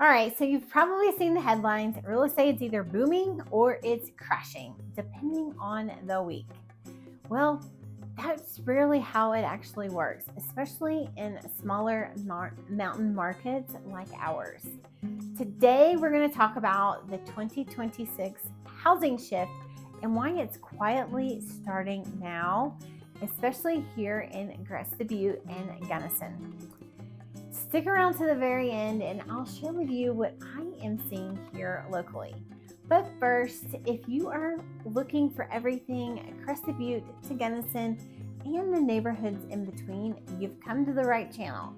All right, so you've probably seen the headlines. Real estate's either booming or it's crashing, depending on the week. Well, that's rarely how it actually works, especially in smaller mountain markets like ours. Today, we're going to talk about the 2026 housing shift and why it's quietly starting now, especially here in Crested Butte and Gunnison. Stick around to the very end and I'll share with you what I am seeing here locally. But first, if you are looking for everything Crested Butte to Gunnison and the neighborhoods in between, you've come to the right channel.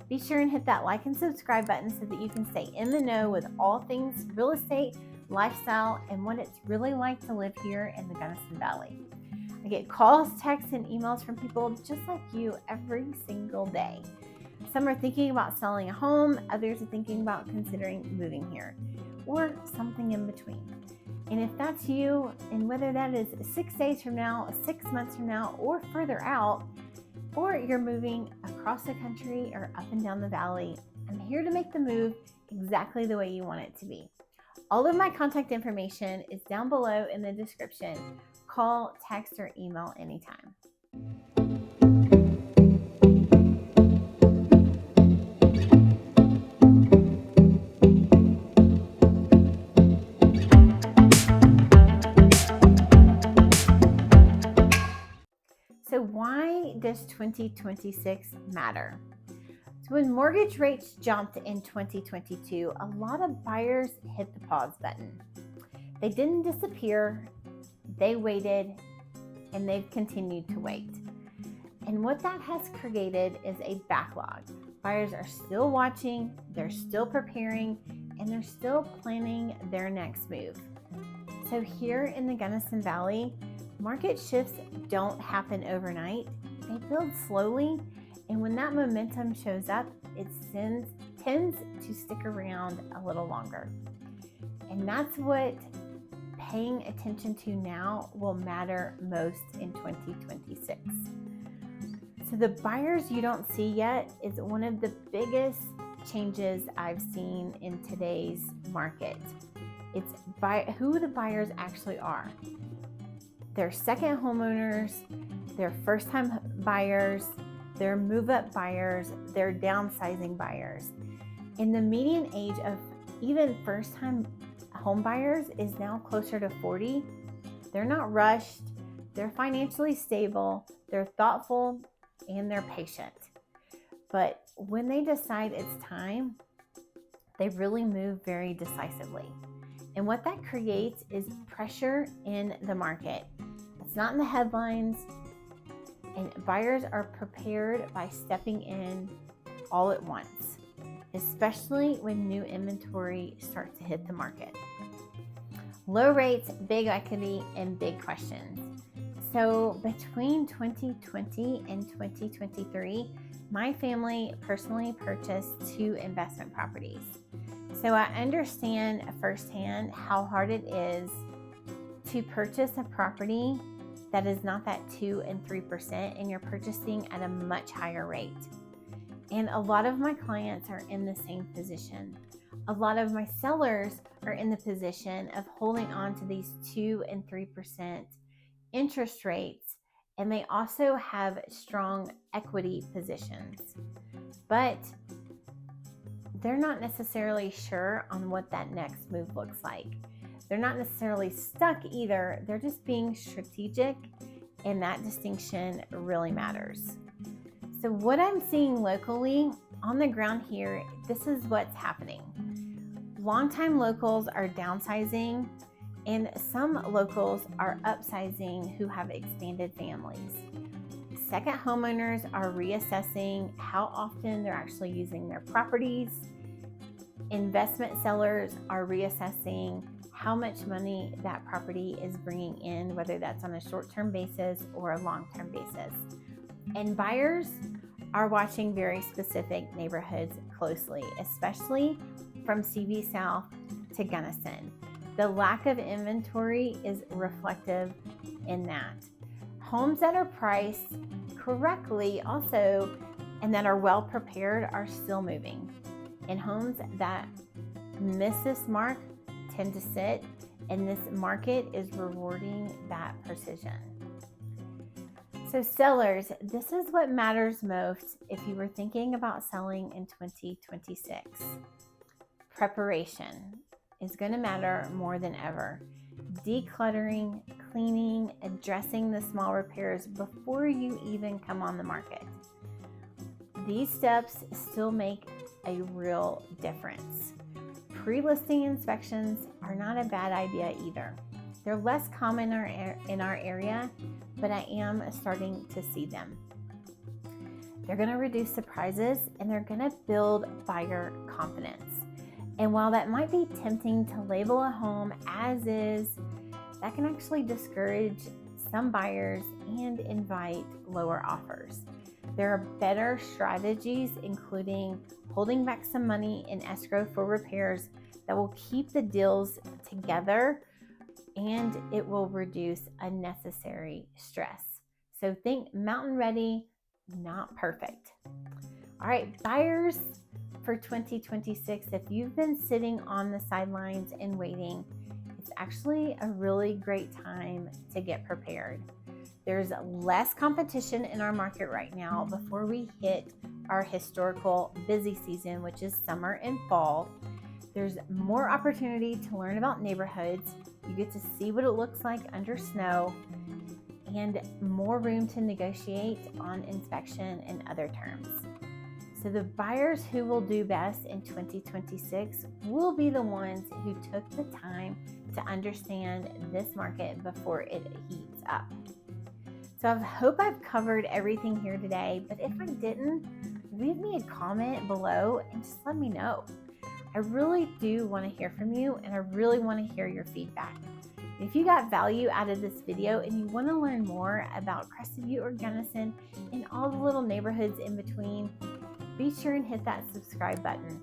Be sure and hit that like and subscribe button so that you can stay in the know with all things real estate, lifestyle, and what it's really like to live here in the Gunnison Valley. I get calls, texts, and emails from people just like you every single day. Some are thinking about selling a home, others are thinking about considering moving here, or something in between. And if that's you, and whether that is 6 days from now, 6 months from now, or further out, or you're moving across the country or up and down the valley, I'm here to make the move exactly the way you want it to be. All of my contact information is down below in the description. Call, text, or email anytime. So why does 2026 matter? So when mortgage rates jumped in 2022, a lot of buyers hit the pause button. They didn't disappear, they waited, and they've continued to wait. And what that has created is a backlog. Buyers are still watching, they're still preparing, and they're still planning their next move. So here in the Gunnison Valley, market shifts don't happen overnight. They build slowly, and when that momentum shows up, it tends to stick around a little longer. And that's what paying attention to now will matter most in 2026. So the buyers you don't see yet is one of the biggest changes I've seen in today's market. It's who the buyers actually are. They're second homeowners, they're first-time buyers, they're move-up buyers, they're downsizing buyers. And the median age of even first-time home buyers is now closer to 40. They're not rushed, they're financially stable, they're thoughtful, and they're patient. But when they decide it's time, they really move very decisively. And what that creates is pressure in the market. It's not in the headlines, and buyers are prepared by stepping in all at once, especially when new inventory starts to hit the market. Low rates, big equity, and big questions. So between 2020 and 2023, my family personally purchased 2 investment properties. So I understand firsthand how hard it is to purchase a property that is not that 2 and 3%, and you're purchasing at a much higher rate. And a lot of my clients are in the same position. A lot of my sellers are in the position of holding on to these 2 and 3% interest rates, and they also have strong equity positions. But they're not necessarily sure on what that next move looks like. They're not necessarily stuck either. They're just being strategic, and that distinction really matters. So what I'm seeing locally on the ground here, this is what's happening. Longtime locals are downsizing, and some locals are upsizing who have expanded families. Second homeowners are reassessing how often they're actually using their properties. Investment sellers are reassessing how much money that property is bringing in, whether that's on a short-term basis or a long-term basis. And buyers are watching very specific neighborhoods closely, especially from CV South to Gunnison. The lack of inventory is reflective in that. Homes that are priced correctly also and that are well prepared are still moving. And homes that miss this mark tend to sit, and this market is rewarding that precision. So sellers, this is what matters most if you were thinking about selling in 2026. Preparation is going to matter more than ever. Decluttering, cleaning, addressing the small repairs before you even come on the market. These steps still make a real difference. Pre-listing inspections are not a bad idea either. They're less common in our area, but I am starting to see them. They're going to reduce surprises and they're going to build buyer confidence. And while that might be tempting to label a home as is, that can actually discourage some buyers and invite lower offers. There are better strategies, including holding back some money in escrow for repairs that will keep the deals together, and it will reduce unnecessary stress. So think mountain ready, not perfect. All right, buyers for 2026, if you've been sitting on the sidelines and waiting, it's actually a really great time to get prepared. There's less competition in our market right now before we hit our historical busy season, which is summer and fall. There's more opportunity to learn about neighborhoods. You get to see what it looks like under snow, and more room to negotiate on inspection and other terms. So the buyers who will do best in 2026 will be the ones who took the time to understand this market before it heats up. So I hope I've covered everything here today, but if I didn't, leave me a comment below and just let me know. I really do want to hear from you, and I really want to hear your feedback. If you got value out of this video and you want to learn more about Crested Butte or Gunnison and all the little neighborhoods in between, be sure and hit that subscribe button.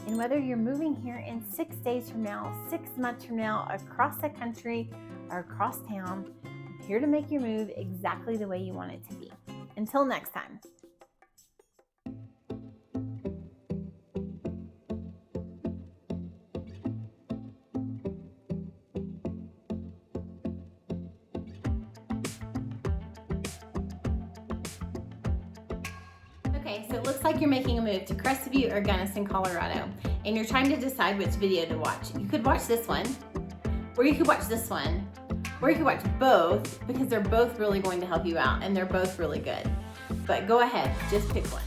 And whether you're moving here in 6 days from now, 6 months from now, across the country or across town, I'm here to make your move exactly the way you want it to be. Until next time. Okay, so it looks like you're making a move to Crested Butte or Gunnison, Colorado, and you're trying to decide which video to watch. You could watch this one, or you could watch this one, or you could watch both, because they're both really going to help you out, and they're both really good. But go ahead, just pick one.